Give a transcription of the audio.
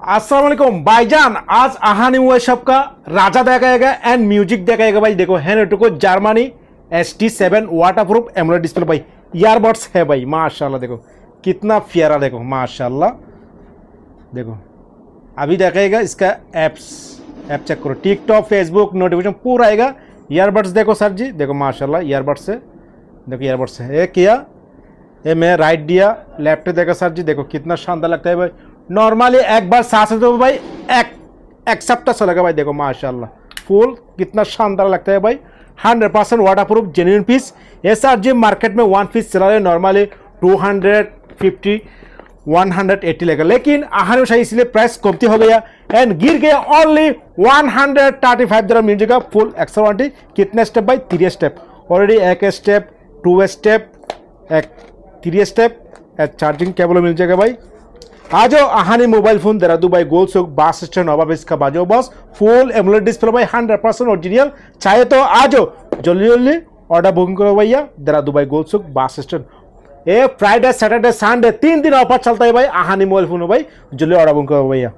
अस्सलाम वालेकुम भाईजान। आज आहानी हुआ सबका राजा देखाएगा एंड म्यूजिक देखाएगा भाई। देखो है Germany ST7 waterproof AMOLED display भाई। ईयरबड्स है भाई माशाल्लाह। देखो कितना प्यारा, देखो माशाल्लाह। देखो अभी देखाएगा इसका ऐप चेक करो, टिकटॉक फेसबुक नोटिफिकेशन पूरा आएगा। ईयरबड्स देखो सर जी, देखो माशाल्लाह ईयरबड्स से, देखो ईयरबड्स है। ये किया ये मैं राइट दिया, लेफ्ट देखो सर जी, देखो कितना शानदार लगता है भाई। नॉर्मली एक बार सांस तो भाई एक सप्ताह चलेगा भाई। देखो माशाल्लाह फुल कितना शानदार लगता है भाई। 100% वाटरप्रूफ जेन्युइन पीस। ये सर जी मार्केट में वन पीस चला रहे नॉर्मली 250 180 लेगा, लेकिन आहानी शाही इसलिए प्राइस कमती हो गया एंड गिर गया ओनली 135 दिरहम मिल जाएगा फुल एक्स्ट्रा वारंटी। कितने स्टेप भाई? 3 स्टेप ऑलरेडी, एक स्टेप 2 स्टेप एक 3 स्टेप चार्जिंग केबल मिल जाएगा भाई। आ जाओ आहानी मोबाइल फोन देहरादून भाई, गोल चौक बस स्टैंड नवाब इसका बाजो बस। फुल एमोलेड डिस्प्ले भाई 100% ओरिजिनल। चाहे तो आ जाओ जल्दी जल्दी ऑर्डर बुकिंग करो भैया। देहरादून भाई गोल चौक बस स्टैंड। ये फ्राइडे सैटरडे संडे 3 दिन ऑफर चलता है भाई आहानी मोबाइल फोन भाई। जल्दी ऑर्डर बुकिंग करो भैया।